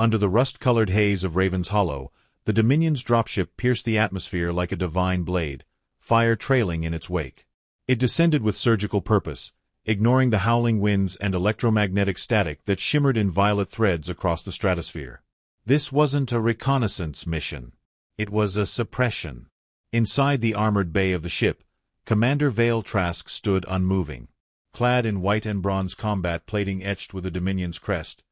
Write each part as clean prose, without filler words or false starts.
Under the rust-colored haze of Raven's Hollow, the Dominion's dropship pierced the atmosphere like a divine blade, fire trailing in its wake. It descended with surgical purpose, ignoring the howling winds and electromagnetic static that shimmered in violet threads across the stratosphere. This wasn't a reconnaissance mission. It was a suppression. Inside the armored bay of the ship, Commander Vale Trask stood unmoving, clad in white and bronze combat plating etched with the Dominion's crest.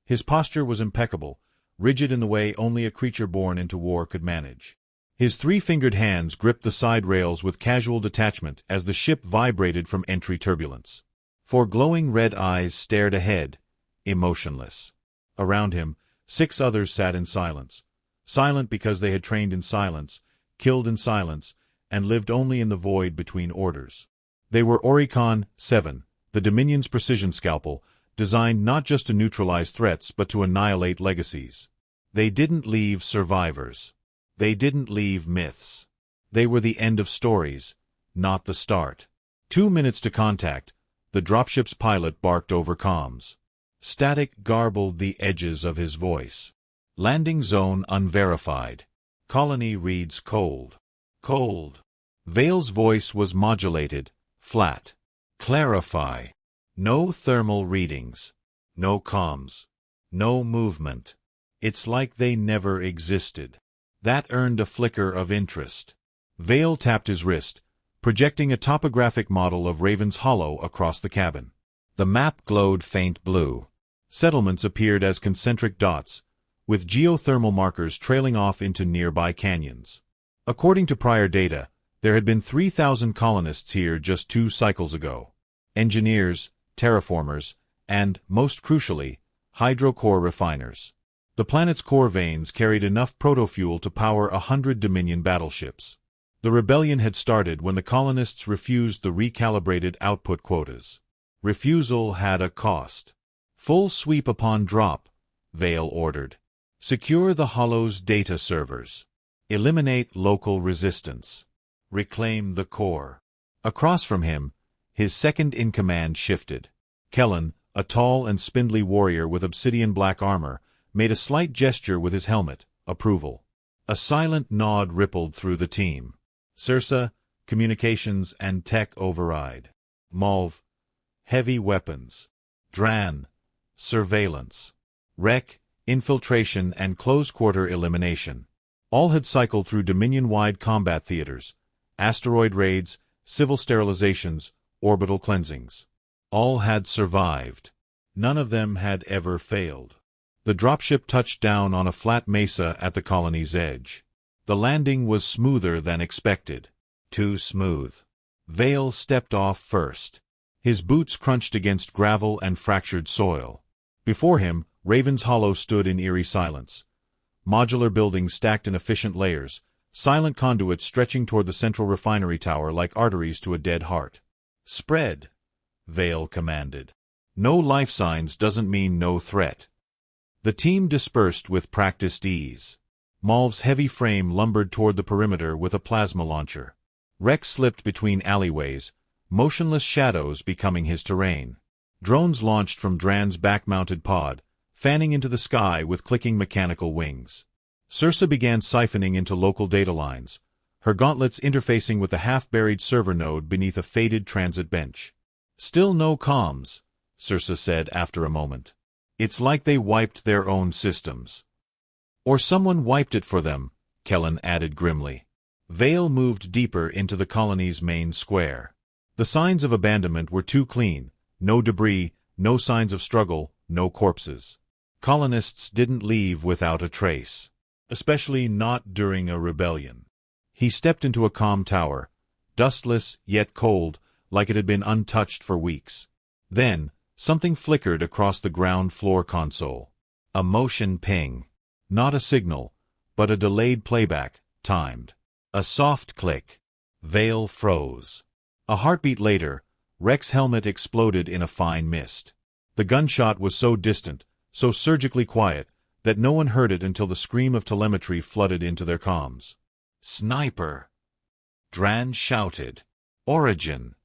His posture was impeccable, rigid in the way only a creature born into war could manage. His three-fingered hands gripped the side rails with casual detachment as the ship vibrated from entry turbulence. Four glowing red eyes stared ahead, emotionless. Around him, 6 others sat in silence. Silent because they had trained in silence, killed in silence, and lived only in the void between orders. They were Oricon 7, the Dominion's precision scalpel, designed not just to neutralize threats but to annihilate legacies. They didn't leave survivors. They didn't leave myths. They were the end of stories, not the start. 2 minutes to contact, the dropship's pilot barked over comms. Static garbled the edges of his voice. Landing zone unverified. Colony reads cold. Cold. Vale's voice was modulated, flat. Clarify. No thermal readings. No comms. No movement. It's like they never existed. That earned a flicker of interest. Vale tapped his wrist, projecting a topographic model of Raven's Hollow across the cabin. The map glowed faint blue. Settlements appeared as concentric dots, with geothermal markers trailing off into nearby canyons. According to prior data, there had been 3,000 colonists here just 2 cycles ago. Engineers, terraformers, and, most crucially, hydrocore refiners. The planet's core veins carried enough protofuel to power 100 Dominion battleships. The rebellion had started when the colonists refused the recalibrated output quotas. Refusal had a cost. Full sweep upon drop, Vale ordered. Secure the Hollow's data servers. Eliminate local resistance. Reclaim the core. Across from him, his second-in-command shifted. Kellen, a tall and spindly warrior with obsidian black armor, made a slight gesture with his helmet, approval. A silent nod rippled through the team. Cirsa, communications and tech override. Malv, heavy weapons. Dran, surveillance. Rek, infiltration and close-quarter elimination. All had cycled through Dominion-wide combat theaters, asteroid raids, civil sterilizations, orbital cleansings. All had survived. None of them had ever failed. The dropship touched down on a flat mesa at the colony's edge. The landing was smoother than expected. Too smooth. Vale stepped off first. His boots crunched against gravel and fractured soil. Before him, Raven's Hollow stood in eerie silence. Modular buildings stacked in efficient layers, silent conduits stretching toward the central refinery tower like arteries to a dead heart. Spread, Vale commanded. No life signs doesn't mean no threat. The team dispersed with practiced ease. Malv's heavy frame lumbered toward the perimeter with a plasma launcher. Rex slipped between alleyways, motionless shadows becoming his terrain. Drones launched from Dran's back-mounted pod, fanning into the sky with clicking mechanical wings. Cirsa began siphoning into local data lines, her gauntlets interfacing with the half-buried server node beneath a faded transit bench. Still no comms, Cirsa said after a moment. It's like they wiped their own systems. Or someone wiped it for them, Kellen added grimly. Vale moved deeper into the colony's main square. The signs of abandonment were too clean. No debris, no signs of struggle, no corpses. Colonists didn't leave without a trace. Especially not during a rebellion. He stepped into a comm tower, dustless yet cold, like it had been untouched for weeks. Then, something flickered across the ground floor console. A motion ping. Not a signal, but a delayed playback, timed. A soft click. Vale froze. A heartbeat later, Rek's helmet exploded in a fine mist. The gunshot was so distant, so surgically quiet, that no one heard it until the scream of telemetry flooded into their comms. Sniper! Dran shouted. Origin!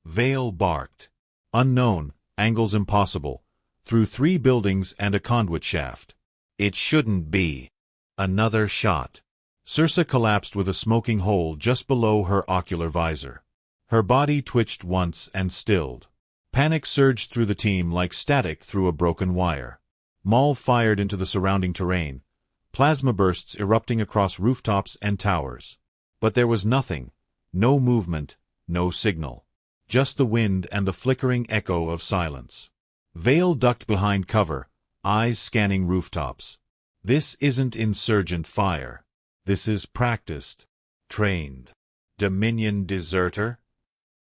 Vale barked. Unknown, angles impossible, through 3 buildings and a conduit shaft. It shouldn't be. Another shot. Circe collapsed with a smoking hole just below her ocular visor. Her body twitched once and stilled. Panic surged through the team like static through a broken wire. Maul fired into the surrounding terrain, plasma bursts erupting across rooftops and towers. But there was nothing, no movement, no signal. Just the wind and the flickering echo of silence. Vale ducked behind cover, eyes scanning rooftops. This isn't insurgent fire. This is practiced, trained. Dominion deserter?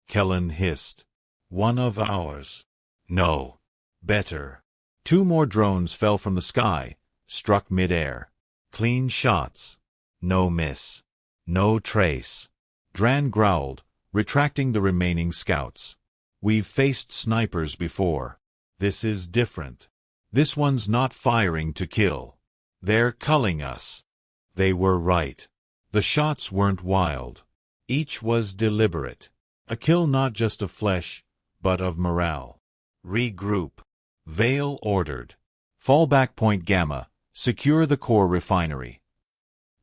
Kellen hissed. One of ours. No. Better. 2 more drones fell from the sky, struck mid-air. Clean shots. No miss. No trace. Dran growled, retracting the remaining scouts. We've faced snipers before. This is different. This one's not firing to kill. They're culling us. They were right. The shots weren't wild. Each was deliberate. A kill not just of flesh, but of morale. Regroup. Vale ordered. Fall back Point Gamma. Secure the core refinery.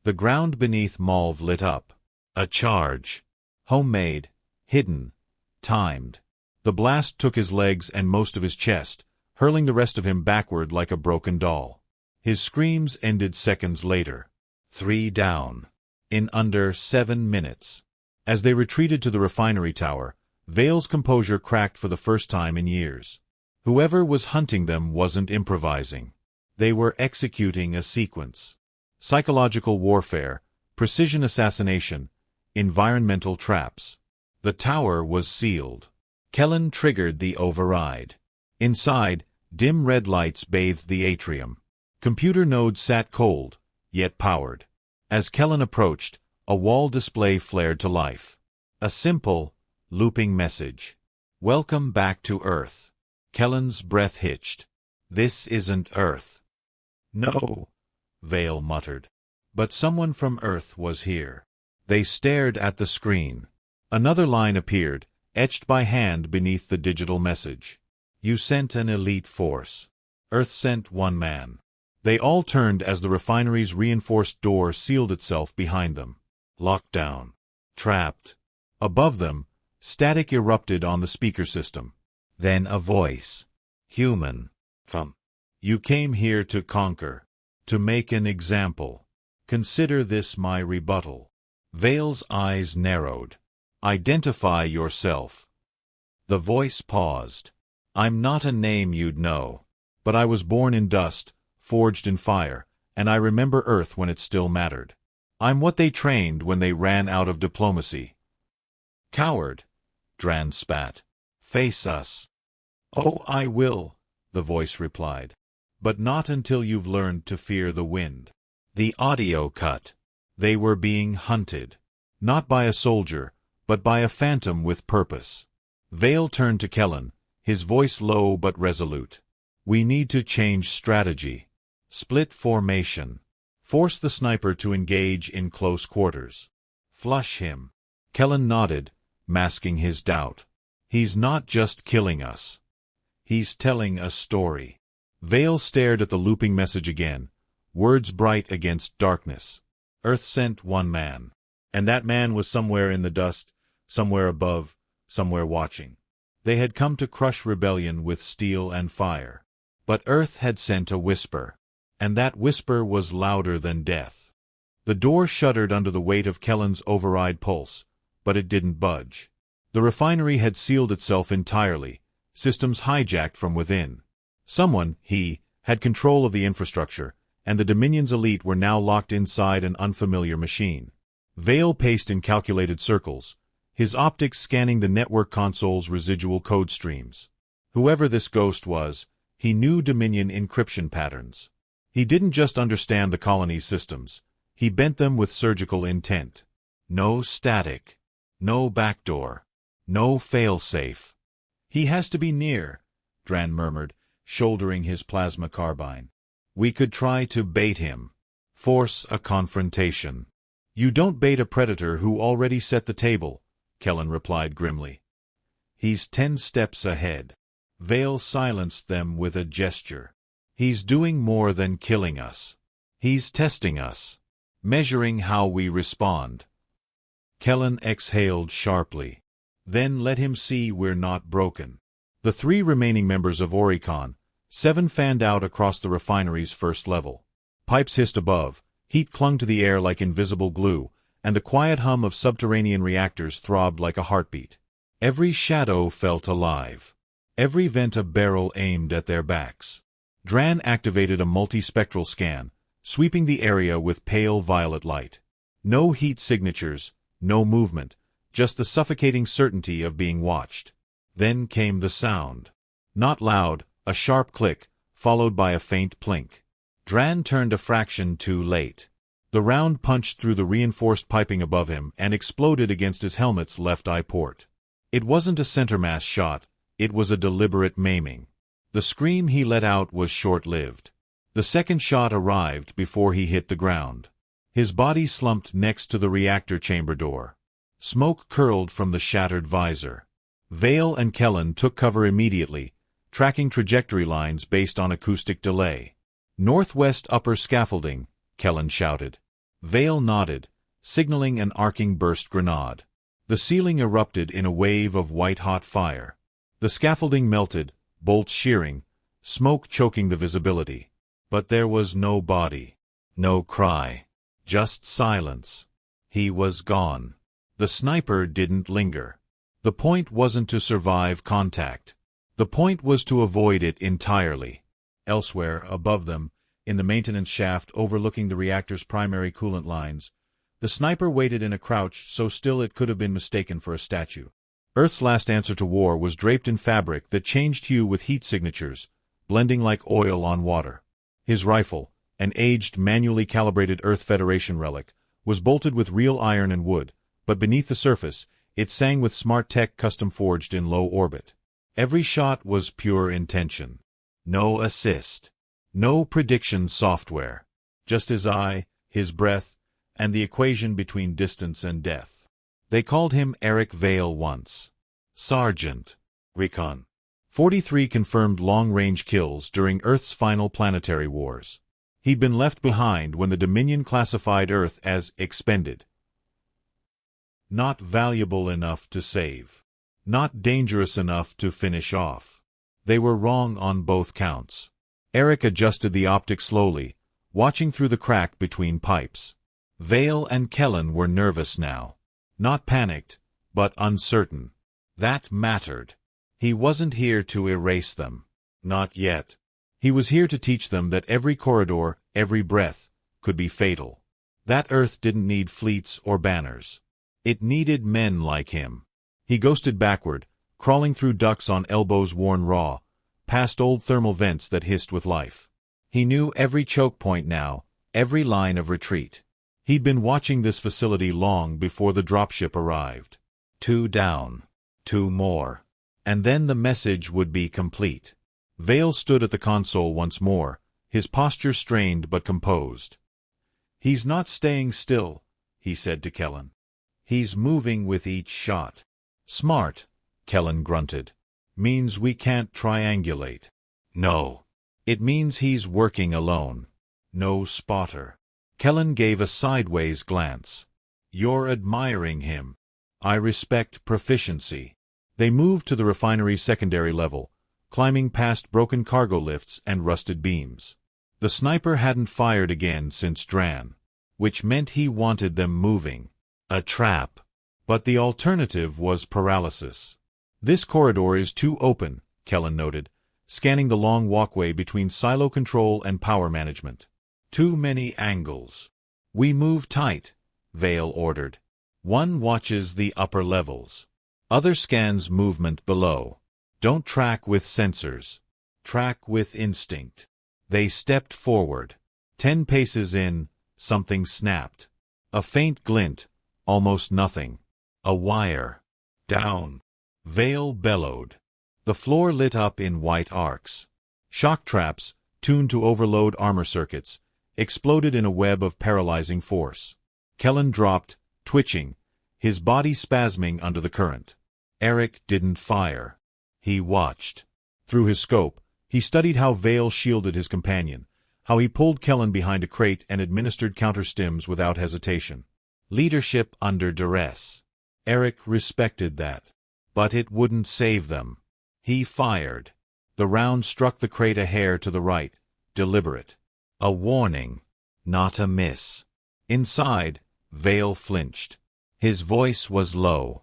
The ground beneath Malv lit up. A charge. Homemade. Hidden. Timed. The blast took his legs and most of his chest, hurling the rest of him backward like a broken doll. His screams ended seconds later. 3 down. In under 7 minutes. As they retreated to the refinery tower, Vale's composure cracked for the first time in years. Whoever was hunting them wasn't improvising. They were executing a sequence. Psychological warfare, precision assassination, environmental traps. The tower was sealed. Kellen triggered the override. Inside, dim red lights bathed the atrium. Computer nodes sat cold, yet powered. As Kellen approached, a wall display flared to life. A simple, looping message. Welcome back to Earth. Kellen's breath hitched. This isn't Earth. No, Vale muttered. But someone from Earth was here. They stared at the screen. Another line appeared, etched by hand beneath the digital message. You sent an elite force. Earth sent 1 man. They all turned as the refinery's reinforced door sealed itself behind them. Locked down. Trapped. Above them, static erupted on the speaker system. Then a voice. Human. Come. You came here to conquer. To make an example. Consider this my rebuttal. Vale's eyes narrowed. Identify yourself. The voice paused. I'm not a name you'd know. But I was born in dust, forged in fire, and I remember Earth when it still mattered. I'm what they trained when they ran out of diplomacy. Coward, Dran spat. Face us. Oh, I will, the voice replied. But not until you've learned to fear the wind. The audio cut. They were being hunted. Not by a soldier, but by a phantom with purpose. Vale turned to Kellen, his voice low but resolute. We need to change strategy. Split formation. Force the sniper to engage in close quarters. Flush him. Kellen nodded, masking his doubt. He's not just killing us. He's telling a story. Vale stared at the looping message again, words bright against darkness. Earth sent 1 man. And that man was somewhere in the dust, somewhere above, somewhere watching. They had come to crush rebellion with steel and fire. But Earth had sent a whisper. And that whisper was louder than death. The door shuddered under the weight of Kellen's override pulse, but it didn't budge. The refinery had sealed itself entirely, systems hijacked from within. Someone, had control of the infrastructure, and the Dominion's elite were now locked inside an unfamiliar machine. Vale paced in calculated circles, his optics scanning the network console's residual code streams. Whoever this ghost was, he knew Dominion encryption patterns. He didn't just understand the colony's systems, he bent them with surgical intent. No static. No backdoor. No fail-safe. He has to be near, Dran murmured, shouldering his plasma carbine. We could try to bait him. Force a confrontation. You don't bait a predator who already set the table, Kellen replied grimly. He's 10 steps ahead. Vale silenced them with a gesture. He's doing more than killing us. He's testing us. Measuring how we respond. Kellen exhaled sharply. Then let him see we're not broken. The 3 remaining members of Oricon, 7 fanned out across the refinery's first level. Pipes hissed above, heat clung to the air like invisible glue, and the quiet hum of subterranean reactors throbbed like a heartbeat. Every shadow felt alive. Every vent a barrel aimed at their backs. Dran activated a multispectral scan, sweeping the area with pale violet light. No heat signatures, no movement, just the suffocating certainty of being watched. Then came the sound. Not loud, a sharp click, followed by a faint plink. Dran turned a fraction too late. The round punched through the reinforced piping above him and exploded against his helmet's left eye port. It wasn't a center-mass shot, it was a deliberate maiming. The scream he let out was short-lived. The second shot arrived before he hit the ground. His body slumped next to the reactor chamber door. Smoke curled from the shattered visor. Vale and Kellen took cover immediately, tracking trajectory lines based on acoustic delay. "Northwest upper scaffolding," Kellen shouted. Vale nodded, signaling an arcing burst grenade. The ceiling erupted in a wave of white-hot fire. The scaffolding melted, bolts shearing, smoke choking the visibility. But there was no body. No cry. Just silence. He was gone. The sniper didn't linger. The point wasn't to survive contact. The point was to avoid it entirely. Elsewhere, above them, in the maintenance shaft overlooking the reactor's primary coolant lines, the sniper waited in a crouch so still it could have been mistaken for a statue. Earth's last answer to war was draped in fabric that changed hue with heat signatures, blending like oil on water. His rifle, an aged, manually calibrated Earth Federation relic, was bolted with real iron and wood, but beneath the surface, it sang with smart tech custom-forged in low orbit. Every shot was pure intention. No assist. No prediction software. Just his eye, his breath, and the equation between distance and death. They called him Eric Vale once. Sergeant. Recon. 43 confirmed long-range kills during Earth's final planetary wars. He'd been left behind when the Dominion classified Earth as expended. Not valuable enough to save. Not dangerous enough to finish off. They were wrong on both counts. Eric adjusted the optics slowly, watching through the crack between pipes. Vale and Kellen were nervous now. Not panicked, but uncertain. That mattered. He wasn't here to erase them. Not yet. He was here to teach them that every corridor, every breath, could be fatal. That Earth didn't need fleets or banners. It needed men like him. He ghosted backward, crawling through ducts on elbows worn raw, past old thermal vents that hissed with life. He knew every choke point now, every line of retreat. He'd been watching this facility long before the dropship arrived. 2 down. 2 more. And then the message would be complete. Vale stood at the console once more, his posture strained but composed. "He's not staying still," he said to Kellen. "He's moving with each shot." "Smart," Kellen grunted. "Means we can't triangulate." "No. It means he's working alone. No spotter." Kellen gave a sideways glance. "You're admiring him. I respect proficiency." They moved to the refinery's secondary level, climbing past broken cargo lifts and rusted beams. The sniper hadn't fired again since Dran, which meant he wanted them moving. A trap. But the alternative was paralysis. "This corridor is too open," Kellen noted, scanning the long walkway between silo control and power management. "Too many angles." "We move tight," Vale ordered. "One watches the upper levels. Other scans movement below. Don't track with sensors. Track with instinct." They stepped forward. 10 paces in, something snapped. A faint glint, almost nothing. A wire. "Down." Vale bellowed. The floor lit up in white arcs. Shock traps, tuned to overload armor circuits, exploded in a web of paralyzing force. Kellen dropped, twitching, his body spasming under the current. Eric didn't fire. He watched. Through his scope, he studied how Vale shielded his companion, how he pulled Kellen behind a crate and administered counter-stims without hesitation. Leadership under duress. Eric respected that. But it wouldn't save them. He fired. The round struck the crate a hair to the right, deliberate. A warning, not a miss. Inside, Vale flinched. His voice was low.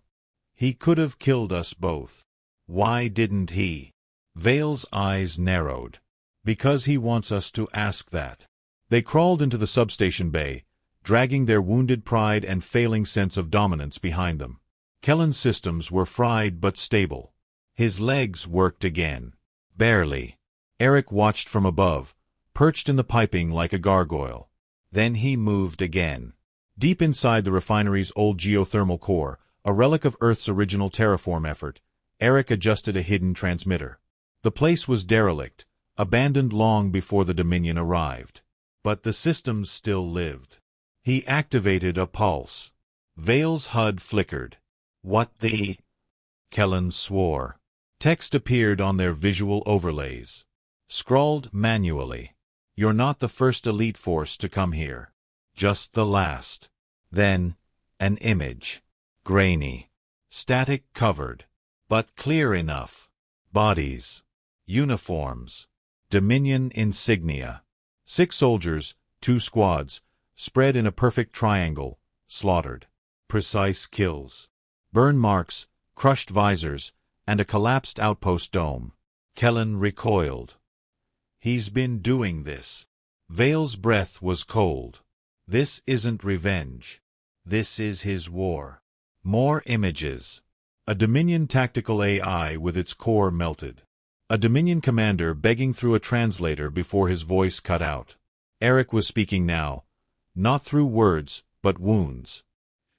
He could have killed us both. Why didn't he? Vale's eyes narrowed. Because he wants us to ask that. They crawled into the substation bay, dragging their wounded pride and failing sense of dominance behind them. Kellen's systems were fried but stable. His legs worked again. Barely. Eric watched from above, perched in the piping like a gargoyle. Then he moved again. Deep inside the refinery's old geothermal core, a relic of Earth's original terraform effort, Eric adjusted a hidden transmitter. The place was derelict, abandoned long before the Dominion arrived. But the systems still lived. He activated a pulse. Vale's HUD flickered. What the? Kellen swore. Text appeared on their visual overlays. Scrawled manually. You're not the first elite force to come here. Just the last. Then, an image. Grainy. Static covered. But clear enough. Bodies. Uniforms. Dominion insignia. 6 soldiers, 2 squads, spread in a perfect triangle, slaughtered. Precise kills. Burn marks, crushed visors, and a collapsed outpost dome. Kellen recoiled. He's been doing this. Vale's breath was cold. This isn't revenge. This is his war. More images. A Dominion tactical AI with its core melted. A Dominion commander begging through a translator before his voice cut out. Eric was speaking now, not through words, but wounds.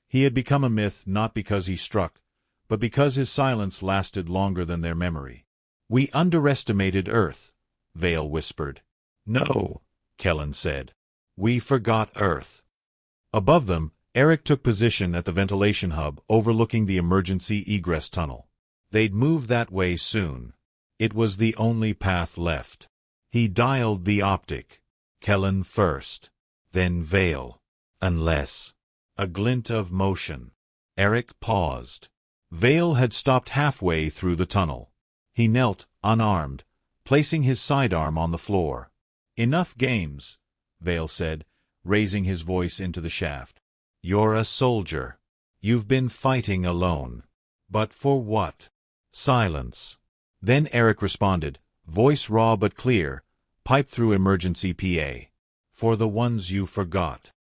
He had become a myth not because he struck, but because his silence lasted longer than their memory. We underestimated Earth, Vale whispered. No, Kellen said. We forgot Earth. Above them, Eric took position at the ventilation hub overlooking the emergency egress tunnel. They'd move that way soon. It was the only path left. He dialed the optic. Kellen first. Then Vale. Unless. A glint of motion. Eric paused. Vale had stopped halfway through the tunnel. He knelt, unarmed, placing his sidearm on the floor. Enough games, Vale said, raising his voice into the shaft. You're a soldier. You've been fighting alone. But for what? Silence. Then Eric responded, voice raw but clear, piped through emergency PA. For the ones you forgot.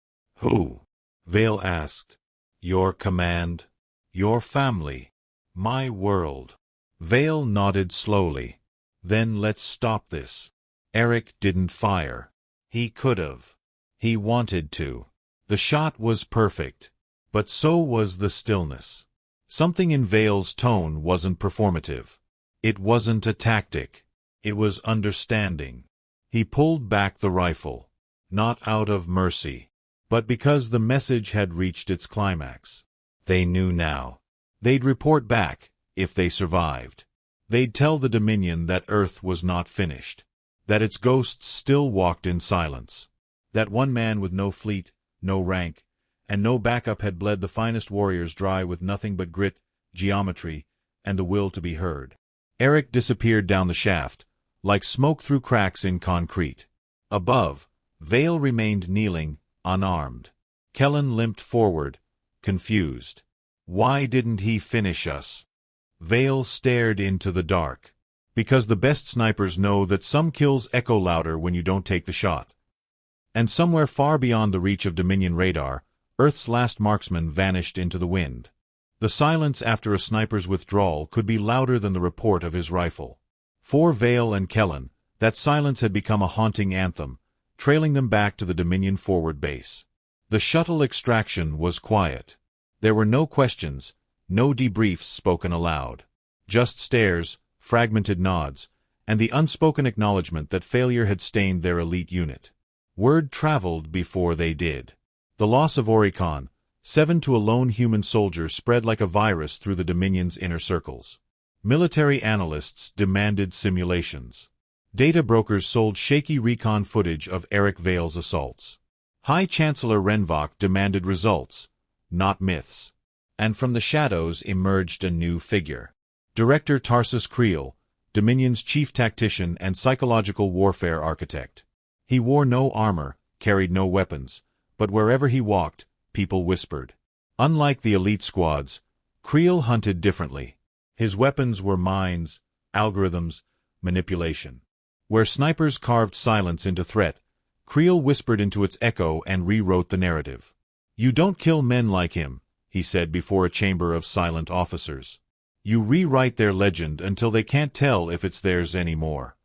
Who? Vale asked. Your command. Your family. My world. Vale nodded slowly. Then let's stop this. Eric didn't fire. He could have. He wanted to. The shot was perfect. But so was the stillness. Something in Vale's tone wasn't performative. It wasn't a tactic. It was understanding. He pulled back the rifle. Not out of mercy, but because the message had reached its climax. They knew now. They'd report back, if they survived. They'd tell the Dominion that Earth was not finished. That its ghosts still walked in silence. That one man with no fleet, no rank, and no backup had bled the finest warriors dry with nothing but grit, geometry, and the will to be heard. Eric disappeared down the shaft, like smoke through cracks in concrete. Above, Vale remained kneeling, unarmed. Kellen limped forward, confused. Why didn't he finish us? Vale stared into the dark. Because the best snipers know that some kills echo louder when you don't take the shot. And somewhere far beyond the reach of Dominion radar, Earth's last marksman vanished into the wind. The silence after a sniper's withdrawal could be louder than the report of his rifle. For Vale and Kellen, that silence had become a haunting anthem, trailing them back to the Dominion forward base. The shuttle extraction was quiet. There were no questions, no debriefs spoken aloud. Just stares, fragmented nods, and the unspoken acknowledgement that failure had stained their elite unit. Word traveled before they did. The loss of Oricon, 7 to a lone human soldier, spread like a virus through the Dominion's inner circles. Military analysts demanded simulations. Data brokers sold shaky recon footage of Eric Vale's assaults. High Chancellor Renvok demanded results, not myths. And from the shadows emerged a new figure. Director Tarsus Creel, Dominion's chief tactician and psychological warfare architect. He wore no armor, carried no weapons, but wherever he walked, people whispered. Unlike the elite squads, Creel hunted differently. His weapons were minds, algorithms, manipulation. Where snipers carved silence into threat, Creel whispered into its echo and rewrote the narrative. "You don't kill men like him," he said before a chamber of silent officers. "You rewrite their legend until they can't tell if it's theirs anymore."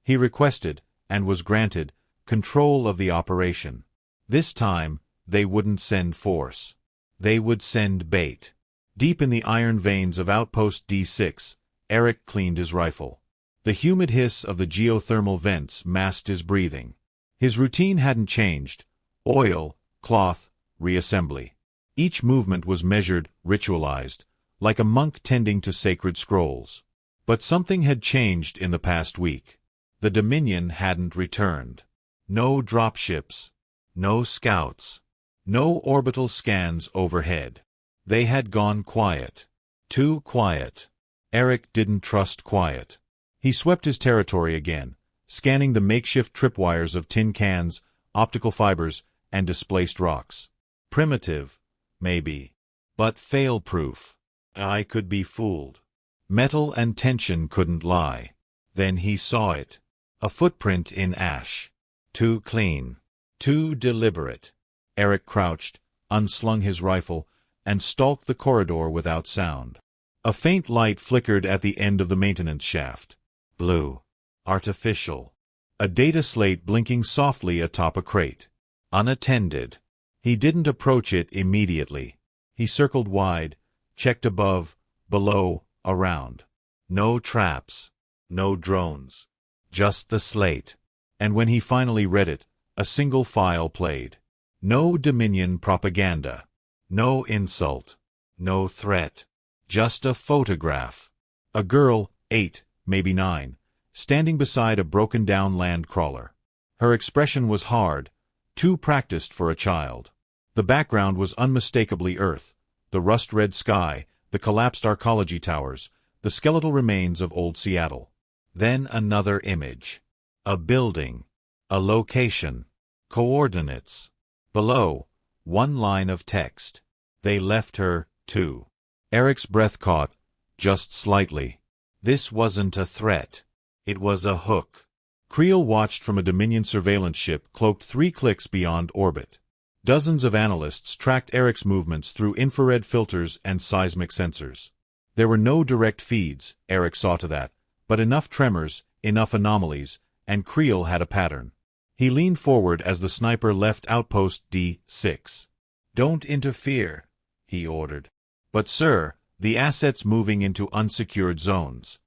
He requested, and was granted, control of the operation. This time, they wouldn't send force. They would send bait. Deep in the iron veins of Outpost D6, Eric cleaned his rifle. The humid hiss of the geothermal vents masked his breathing. His routine hadn't changed: oil, cloth, reassembly. Each movement was measured, ritualized, like a monk tending to sacred scrolls. But something had changed in the past week. The Dominion hadn't returned. No dropships. No scouts. No orbital scans overhead. They had gone quiet. Too quiet. Eric didn't trust quiet. He swept his territory again, scanning the makeshift tripwires of tin cans, optical fibers, and displaced rocks. Primitive, maybe, but fail-proof. I could be fooled. Metal and tension couldn't lie. Then he saw it. A footprint in ash. Too clean. Too deliberate. Eric crouched, unslung his rifle, and stalked the corridor without sound. A faint light flickered at the end of the maintenance shaft. Blue. Artificial. A data slate blinking softly atop a crate. Unattended. He didn't approach it immediately. He circled wide, checked above, below, around. No traps. No drones. Just the slate. And when he finally read it, a single file played. No Dominion propaganda. No insult. No threat. Just a photograph. A girl, 8, maybe 9, standing beside a broken-down land crawler. Her expression was hard, too practiced for a child. The background was unmistakably Earth, the rust-red sky, the collapsed arcology towers, the skeletal remains of old Seattle. Then another image. A building. A location. Coordinates. Below, one line of text. They left her, too. Eric's breath caught, just slightly. This wasn't a threat. It was a hook. Creel watched from a Dominion surveillance ship cloaked 3 clicks beyond orbit. Dozens of analysts tracked Eric's movements through infrared filters and seismic sensors. There were no direct feeds, Eric saw to that, but enough tremors, enough anomalies, and Creel had a pattern. He leaned forward as the sniper left Outpost D6. "Don't interfere," he ordered. "But sir, the asset's moving into unsecured zones."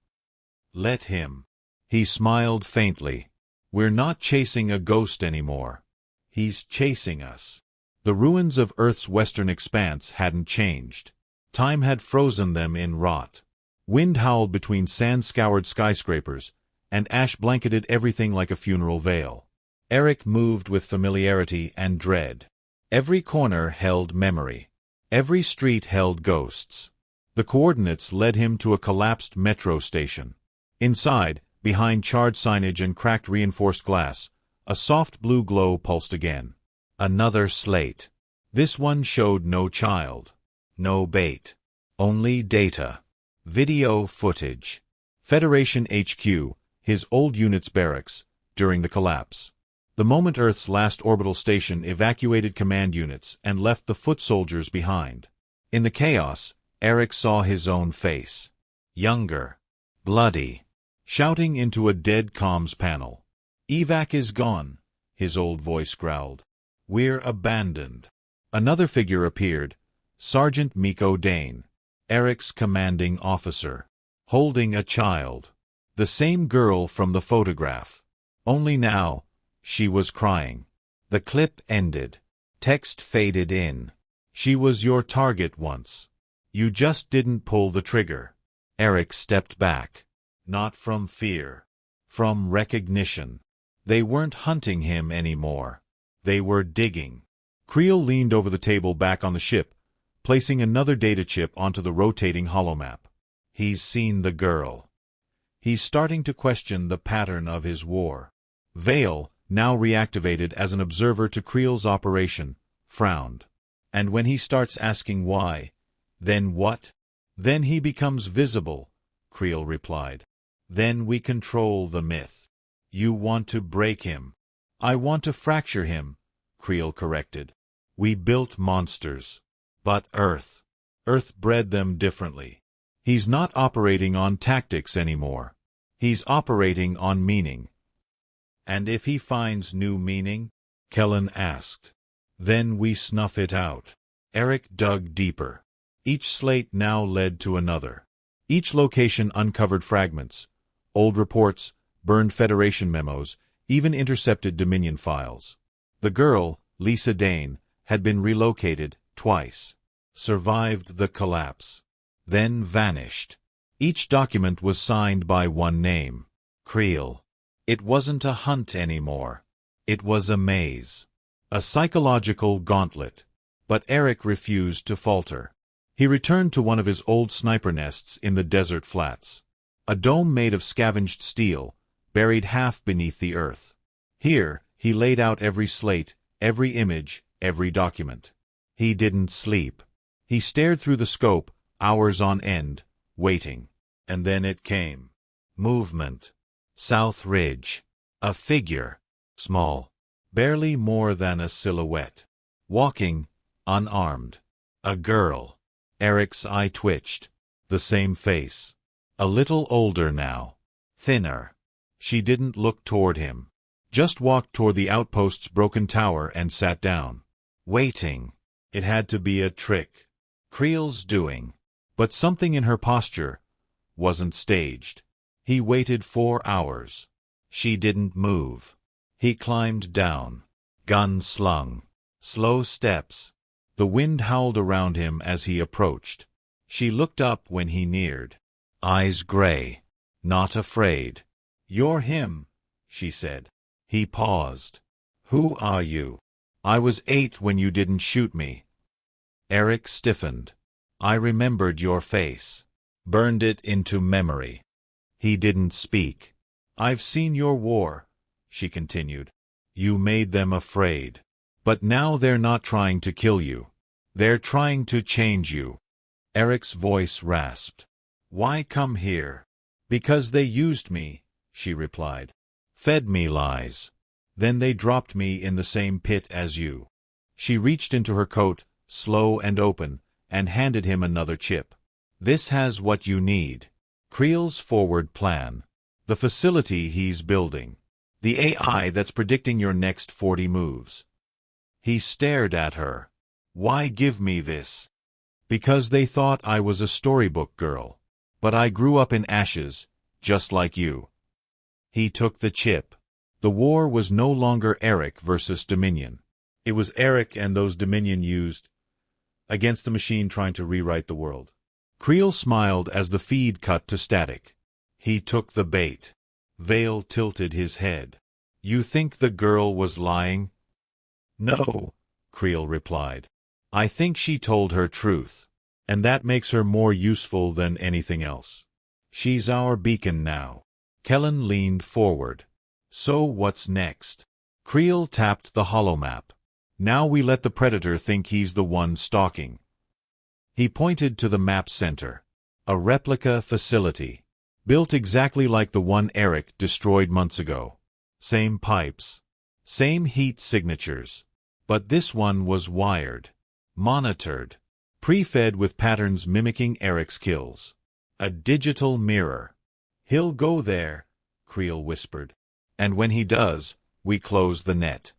"Let him." He smiled faintly. "We're not chasing a ghost anymore. He's chasing us." The ruins of Earth's western expanse hadn't changed. Time had frozen them in rot. Wind howled between sand-scoured skyscrapers, and ash blanketed everything like a funeral veil. Eric moved with familiarity and dread. Every corner held memory. Every street held ghosts. The coordinates led him to a collapsed metro station. Inside, behind charred signage and cracked reinforced glass, a soft blue glow pulsed again. Another slate. This one showed no child. No bait. Only data. Video footage. Federation HQ, his old unit's barracks, during the collapse. The moment Earth's last orbital station evacuated command units and left the foot soldiers behind. In the chaos, Eric saw his own face. Younger. Bloody. Shouting into a dead comms panel. "Evac is gone," his old voice growled. "We're abandoned." Another figure appeared, Sergeant Miko Dane, Eric's commanding officer, holding a child. The same girl from the photograph. Only now, she was crying. The clip ended. Text faded in. "She was your target once. You just didn't pull the trigger." Eric stepped back. Not from fear. From recognition. They weren't hunting him anymore. They were digging. Creel leaned over the table back on the ship, placing another data chip onto the rotating holomap. He's seen the girl. He's starting to question the pattern of his war. Vale, now reactivated as an observer to Creel's operation, frowned. And when he starts asking why, then what? Then he becomes visible, Creel replied. Then we control the myth. You want to break him. I want to fracture him, Creel corrected. We built monsters. But Earth bred them differently. He's not operating on tactics anymore. He's operating on meaning. And if he finds new meaning? Kellen asked. Then we snuff it out. Eric dug deeper. Each slate now led to another. Each location uncovered fragments, old reports, burned Federation memos, even intercepted Dominion files. The girl, Lisa Dane, had been relocated twice, survived the collapse, then vanished. Each document was signed by one name, Creel. It wasn't a hunt anymore. It was a maze. A psychological gauntlet. But Eric refused to falter. He returned to one of his old sniper nests in the desert flats. A dome made of scavenged steel, buried half beneath the earth. Here, he laid out every slate, every image, every document. He didn't sleep. He stared through the scope, hours on end, waiting. And then it came. Movement. South Ridge. A figure. Small. Barely more than a silhouette. Walking, unarmed. A girl. Eric's eye twitched. The same face. A little older now. Thinner. She didn't look toward him. Just walked toward the outpost's broken tower and sat down. Waiting. It had to be a trick. Creel's doing. But something in her posture wasn't staged. He waited 4 hours. She didn't move. He climbed down. Gun slung. Slow steps. The wind howled around him as he approached. She looked up when he neared. Eyes gray. Not afraid. You're him, she said. He paused. Who are you? I was 8 when you didn't shoot me. Eric stiffened. I remembered your face. Burned it into memory. He didn't speak. I've seen your war, she continued. You made them afraid. But now they're not trying to kill you. They're trying to change you. Eric's voice rasped. Why come here? Because they used me, she replied. Fed me lies. Then they dropped me in the same pit as you. She reached into her coat, slow and open, and handed him another chip. This has what you need. Creel's forward plan. The facility he's building. The AI that's predicting your next 40 moves. He stared at her. Why give me this? Because they thought I was a storybook girl. But I grew up in ashes, just like you. He took the chip. The war was no longer Eric versus Dominion. It was Eric and those Dominion used against the machine trying to rewrite the world. Creel smiled as the feed cut to static. He took the bait. Vale tilted his head. You think the girl was lying? No, Creel replied. I think she told her truth. And that makes her more useful than anything else. She's our beacon now. Kellen leaned forward. So what's next? Creel tapped the holomap. Now we let the Predator think he's the one stalking. He pointed to the map center. A replica facility. Built exactly like the one Eric destroyed months ago. Same pipes. Same heat signatures. But this one was wired. Monitored. Pre-fed with patterns mimicking Eric's kills. A digital mirror. He'll go there, Creel whispered. And when he does, we close the net.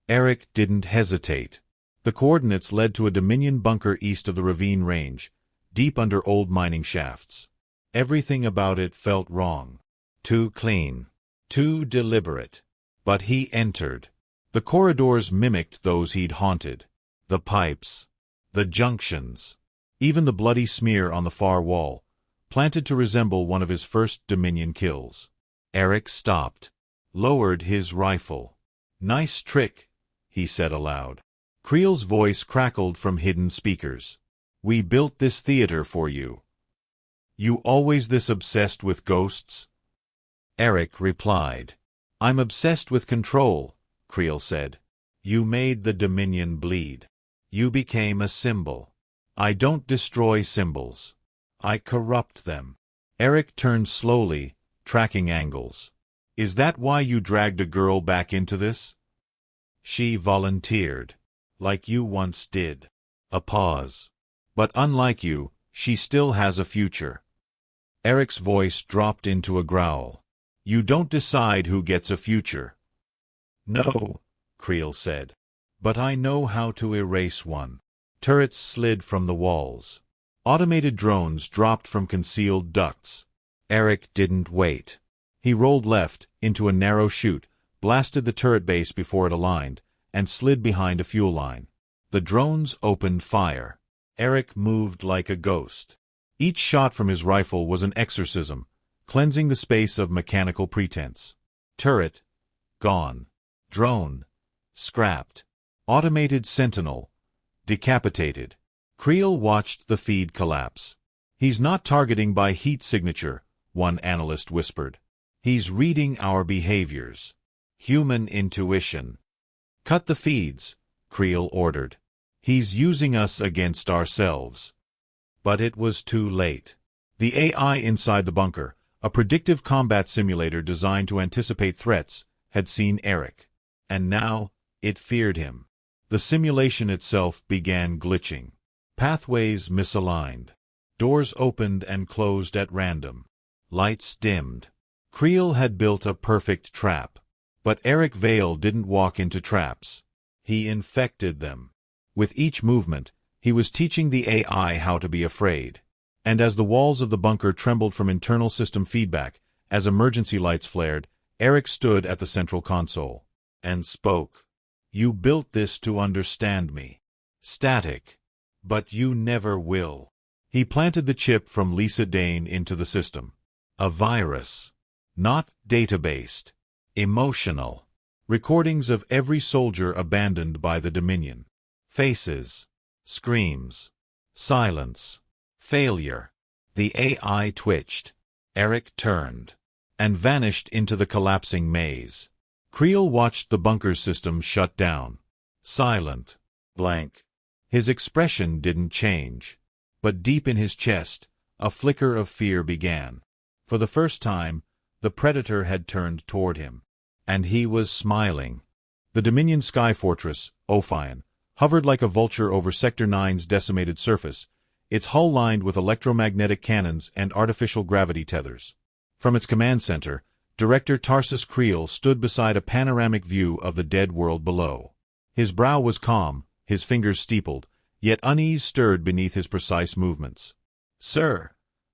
Eric didn't hesitate. The coordinates led to a Dominion bunker east of the ravine range, deep under old mining shafts. Everything about it felt wrong. Too clean. Too deliberate. But he entered. The corridors mimicked those he'd haunted. The pipes. The junctions. Even the bloody smear on the far wall. planted to resemble one of his first Dominion kills. Eric stopped, lowered his rifle. "Nice trick," he said aloud. Creel's voice crackled from hidden speakers. "We built this theater for you. You always this obsessed with ghosts?" Eric replied. "I'm obsessed with control," Creel said. "You made the Dominion bleed. You became a symbol. I don't destroy symbols. I corrupt them." Eric turned slowly, tracking angles. "Is that why you dragged a girl back into this?" "She volunteered. Like you once did." A pause. "But unlike you, she still has a future." Eric's voice dropped into a growl. "You don't decide who gets a future." "No," Creel said. "But I know how to erase one." Turrets slid from the walls. Automated drones dropped from concealed ducts. Eric didn't wait. He rolled left, into a narrow chute, blasted the turret base before it aligned, and slid behind a fuel line. The drones opened fire. Eric moved like a ghost. Each shot from his rifle was an exorcism, cleansing the space of mechanical pretense. Turret, gone. Drone, scrapped. Automated sentinel, decapitated. Creel watched the feed collapse. "He's not targeting by heat signature," one analyst whispered. "He's reading our behaviors. Human intuition." "Cut the feeds," Creel ordered. "He's using us against ourselves." But it was too late. The AI inside the bunker, a predictive combat simulator designed to anticipate threats, had seen Eric. And now, it feared him. The simulation itself began glitching. Pathways misaligned. Doors opened and closed at random. Lights dimmed. Creel had built a perfect trap. But Eric Vale didn't walk into traps. He infected them. With each movement, he was teaching the AI how to be afraid. And as the walls of the bunker trembled from internal system feedback, as emergency lights flared, Eric stood at the central console and spoke. "You built this to understand me. Static. But you never will." He planted the chip from Lisa Dane into the system. A virus. Not data-based. Emotional. Recordings of every soldier abandoned by the Dominion. Faces. Screams. Silence. Failure. The AI twitched. Eric turned and vanished into the collapsing maze. Creel watched the bunker system shut down. Silent. Blank. His expression didn't change. But deep in his chest, a flicker of fear began. For the first time, the Predator had turned toward him. And he was smiling. The Dominion Sky Fortress, Ophion, hovered like a vulture over Sector 9's decimated surface, its hull lined with electromagnetic cannons and artificial gravity tethers. From its command center, Director Tarsus Creel stood beside a panoramic view of the dead world below. His brow was calm, his fingers steepled, yet unease stirred beneath his precise movements. "Sir,"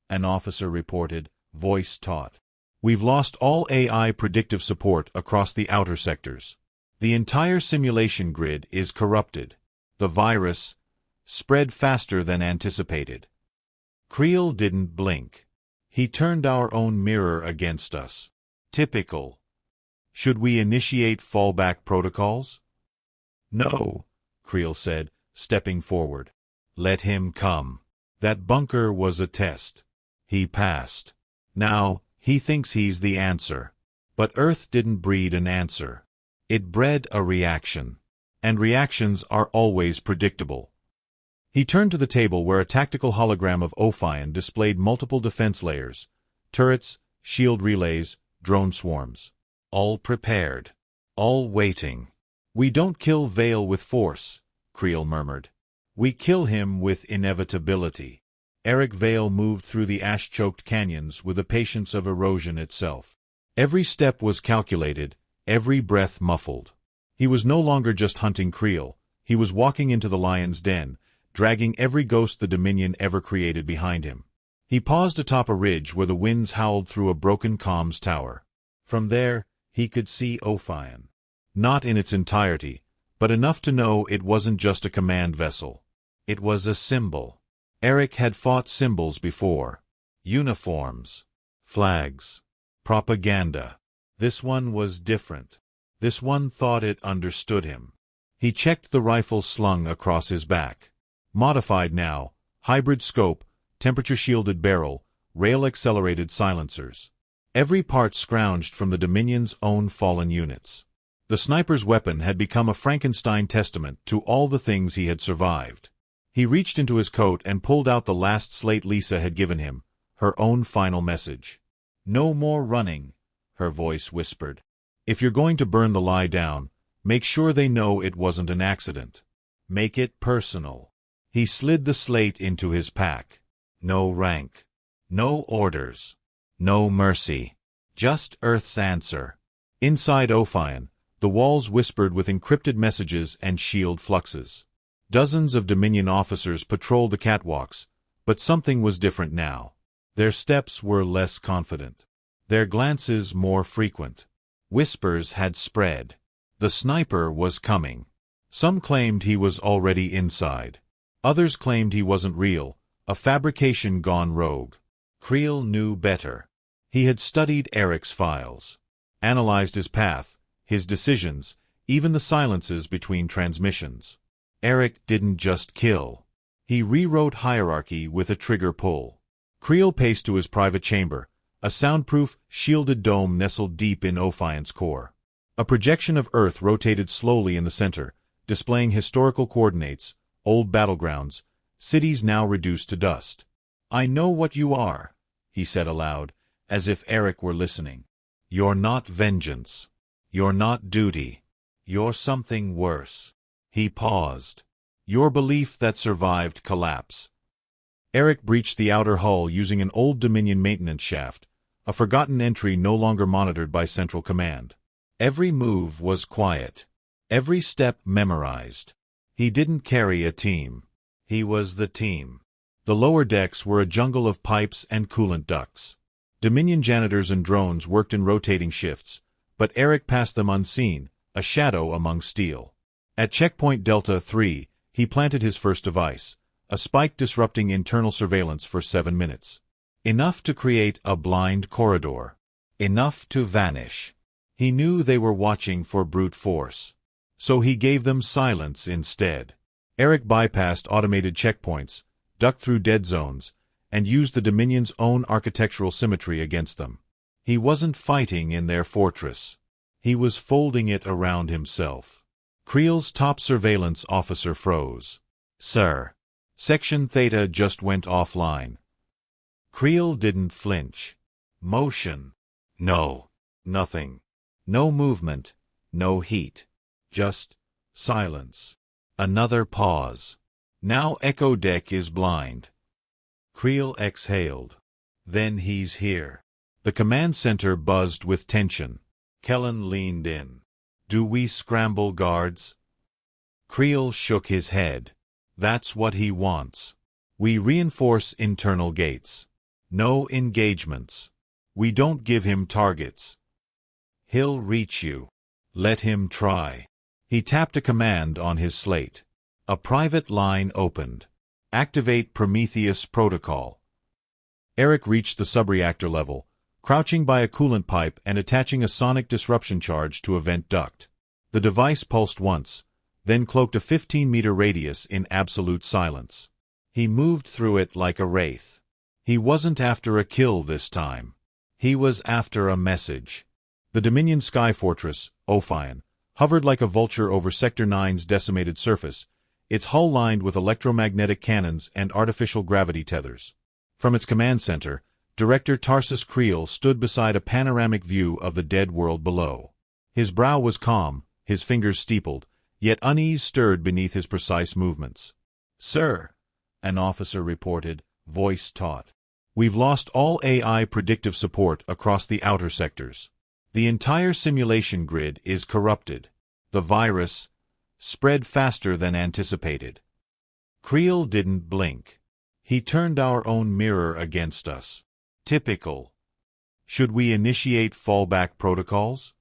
an officer reported, voice taut. "We've lost all AI predictive support across the outer sectors. The entire simulation grid is corrupted. The virus spread faster than anticipated." Creel didn't blink. "He turned our own mirror against us. Typical. Should we initiate fallback protocols?" "No," Creel said, stepping forward. "Let him come. That bunker was a test. He passed. Now, he thinks he's the answer. But Earth didn't breed an answer. It bred a reaction. And reactions are always predictable." He turned to the table where a tactical hologram of Ophion displayed multiple defense layers, turrets, shield relays, drone swarms. All prepared. All waiting. "We don't kill Vale with force," Creel murmured. "We kill him with inevitability." Eric Vale moved through the ash-choked canyons with the patience of erosion itself. Every step was calculated, every breath muffled. He was no longer just hunting Creel. He was walking into the lion's den, dragging every ghost the Dominion ever created behind him. He paused atop a ridge where the winds howled through a broken comms tower. From there, he could see Ophion. Not in its entirety, but enough to know it wasn't just a command vessel. It was a symbol. Eric had fought symbols before. Uniforms. Flags. Propaganda. This one was different. This one thought it understood him. He checked the rifle slung across his back. Modified now, hybrid scope, temperature-shielded barrel, rail-accelerated silencers. Every part scrounged from the Dominion's own fallen units. The sniper's weapon had become a Frankenstein testament to all the things he had survived. He reached into his coat and pulled out the last slate Lisa had given him, her own final message. "No more running," her voice whispered. "If you're going to burn the lie down, make sure they know it wasn't an accident. Make it personal." He slid the slate into his pack. No rank. No orders. No mercy. Just Earth's answer. Inside Ophion, the walls whispered with encrypted messages and shield fluxes. Dozens of Dominion officers patrolled the catwalks, but something was different now. Their steps were less confident. Their glances more frequent. Whispers had spread. The sniper was coming. Some claimed he was already inside. Others claimed he wasn't real, a fabrication gone rogue. Creel knew better. He had studied Eric's files. Analyzed his path, his decisions, even the silences between transmissions. Eric didn't just kill. He rewrote hierarchy with a trigger pull. Creel paced to his private chamber, a soundproof, shielded dome nestled deep in Ophion's core. A projection of Earth rotated slowly in the center, displaying historical coordinates, old battlegrounds, cities now reduced to dust. "I know what you are," he said aloud, as if Eric were listening. "You're not vengeance. You're not duty. You're something worse." He paused. "Your belief that survived collapse." Eric breached the outer hull using an old Dominion maintenance shaft, a forgotten entry no longer monitored by Central Command. Every move was quiet. Every step memorized. He didn't carry a team. He was the team. The lower decks were a jungle of pipes and coolant ducts. Dominion janitors and drones worked in rotating shifts, but Eric passed them unseen, a shadow among steel. At checkpoint Delta 3, he planted his first device, a spike disrupting internal surveillance for 7 minutes. Enough to create a blind corridor. Enough to vanish. He knew they were watching for brute force. So he gave them silence instead. Eric bypassed automated checkpoints, ducked through dead zones, and used the Dominion's own architectural symmetry against them. He wasn't fighting in their fortress. He was folding it around himself. Creel's top surveillance officer froze. "Sir, Section Theta just went offline." Creel didn't flinch. Motion. No. Nothing. No movement. No heat. Just silence. Another pause. "Now Echo Deck is blind." Creel exhaled. "Then he's here." The command center buzzed with tension. Kellen leaned in. "Do we scramble guards?" Creel shook his head. "That's what he wants. We reinforce internal gates. No engagements. We don't give him targets. He'll reach you. Let him try." He tapped a command on his slate. A private line opened. "Activate Prometheus Protocol." Eric reached the subreactor level, crouching by a coolant pipe and attaching a sonic disruption charge to a vent duct. The device pulsed once, then cloaked a 15-meter radius in absolute silence. He moved through it like a wraith. He wasn't after a kill this time. He was after a message. The Dominion Sky Fortress, Ophion, hovered like a vulture over Sector 9's decimated surface, its hull lined with electromagnetic cannons and artificial gravity tethers. From its command center, Director Tarsus Creel stood beside a panoramic view of the dead world below. His brow was calm, his fingers steepled, yet unease stirred beneath his precise movements. "Sir," an officer reported, voice taut. "We've lost all AI predictive support across the outer sectors. The entire simulation grid is corrupted. The virus spread faster than anticipated." Creel didn't blink. "He turned our own mirror against us. Typical. Should we initiate fallback protocols?"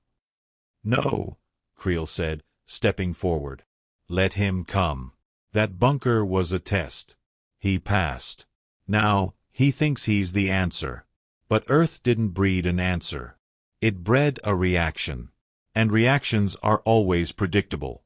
"No," Creel said, stepping forward. "Let him come. That bunker was a test. He passed. Now, He thinks he's the answer. But Earth didn't breed an answer. It bred a reaction. And reactions are always predictable.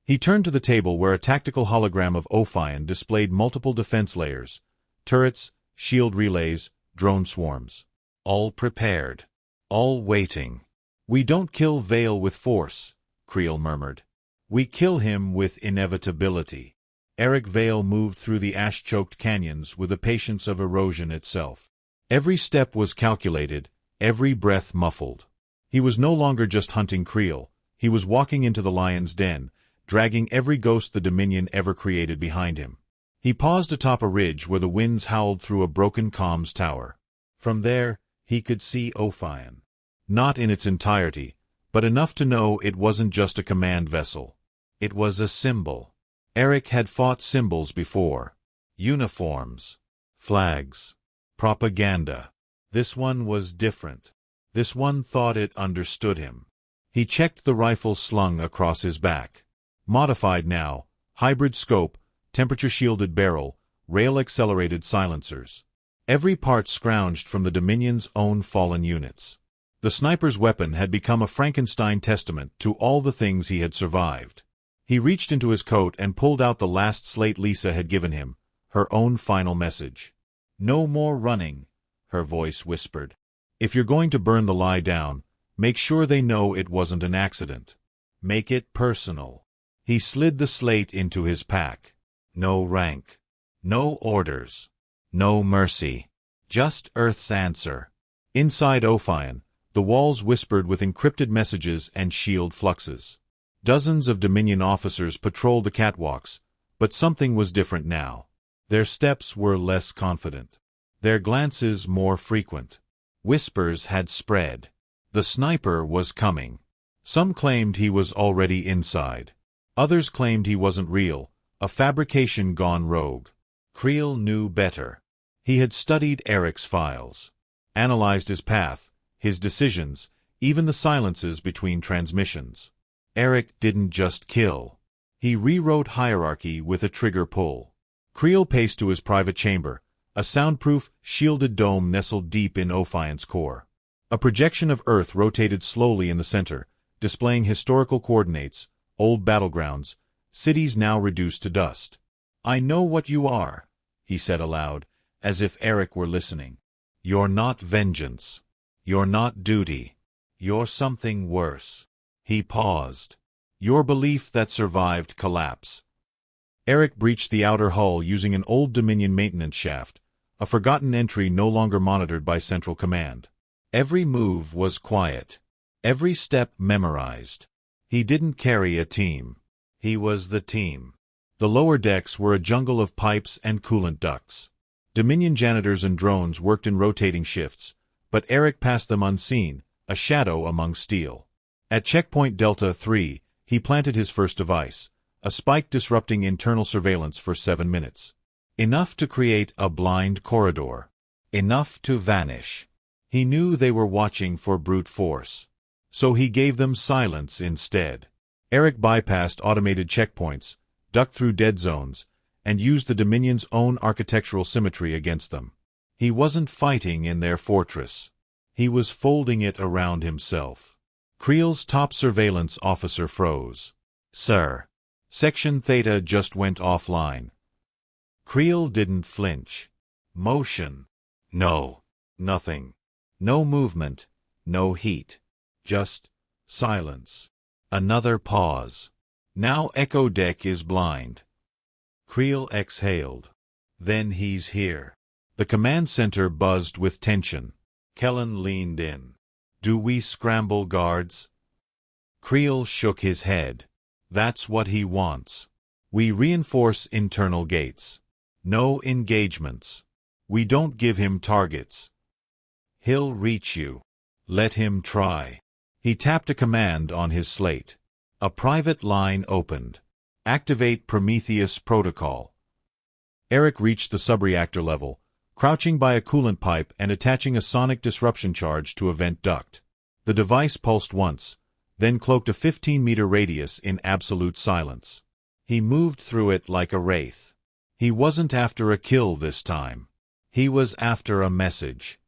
He turned to the table where a tactical hologram of Ophion displayed multiple defense layers, turrets, shield relays, drone swarms. All prepared. All waiting. "We don't kill Vale with force," Creel murmured. "We kill him with inevitability." Eric Vale moved through the ash-choked canyons with the patience of erosion itself. Every step was calculated, every breath muffled. He was no longer just hunting Creel, he was walking into the lion's den, dragging every ghost the Dominion ever created behind him. He paused atop a ridge where the winds howled through a broken comms tower. From there, he could see Ophion. Not in its entirety, but enough to know it wasn't just a command vessel. It was a symbol. Eric had fought symbols before. Uniforms. Flags. Propaganda. This one was different. This one thought it understood him. He checked the rifle slung across his back. Modified now, hybrid scope, temperature-shielded barrel, rail-accelerated silencers. Every part scrounged from the Dominion's own fallen units. The sniper's weapon had become a Frankenstein testament to all the things he had survived. He reached into his coat and pulled out the last slate Lisa had given him, her own final message. "No more running," her voice whispered. "If you're going to burn the lie down, make sure they know it wasn't an accident. Make it personal." He slid the slate into his pack. No rank. No orders. No mercy. Just Earth's answer. Inside Ophion, the walls whispered with encrypted messages and shield fluxes. Dozens of Dominion officers patrolled the catwalks, but something was different now. Their steps were less confident. Their glances more frequent. Whispers had spread. The sniper was coming. Some claimed he was already inside. Others claimed he wasn't real, a fabrication gone rogue. Creel knew better. He had studied Eric's files. Analyzed his path, his decisions, even the silences between transmissions. Eric didn't just kill. He rewrote hierarchy with a trigger pull. Creel paced to his private chamber, a soundproof, shielded dome nestled deep in Ophion's core. A projection of Earth rotated slowly in the center, displaying historical coordinates, old battlegrounds, cities now reduced to dust. "I know what you are," he said aloud, as if Eric were listening. "You're not vengeance. You're not duty. You're something worse." He paused. "Your belief that survived collapse." Eric breached the outer hull using an old Dominion maintenance shaft, a forgotten entry no longer monitored by Central Command. Every move was quiet. Every step memorized. He didn't carry a team. He was the team. The lower decks were a jungle of pipes and coolant ducts. Dominion janitors and drones worked in rotating shifts, but Eric passed them unseen, a shadow among steel. At checkpoint Delta 3, he planted his first device, a spike disrupting internal surveillance for 7 minutes. Enough to create a blind corridor. Enough to vanish. He knew they were watching for brute force. So he gave them silence instead. Eric bypassed automated checkpoints, ducked through dead zones, and used the Dominion's own architectural symmetry against them. He wasn't fighting in their fortress. He was folding it around himself. Creel's top surveillance officer froze. "Sir. Section Theta just went offline." Creel didn't flinch. Motion. No. Nothing. No movement. No heat. Just silence. Another pause. Now Echo Deck is blind. Creel exhaled. Then he's here. The command center buzzed with tension. Kellen leaned in. "Do we scramble guards?" Creel shook his head. "That's what he wants. We reinforce internal gates. No engagements. We don't give him targets. He'll reach you. Let him try." He tapped a command on his slate. A private line opened. "Activate Prometheus Protocol." Eric reached the subreactor level, crouching by a coolant pipe and attaching a sonic disruption charge to a vent duct. The device pulsed once, then cloaked a 15-meter radius in absolute silence. He moved through it like a wraith. He wasn't after a kill this time. He was after a message.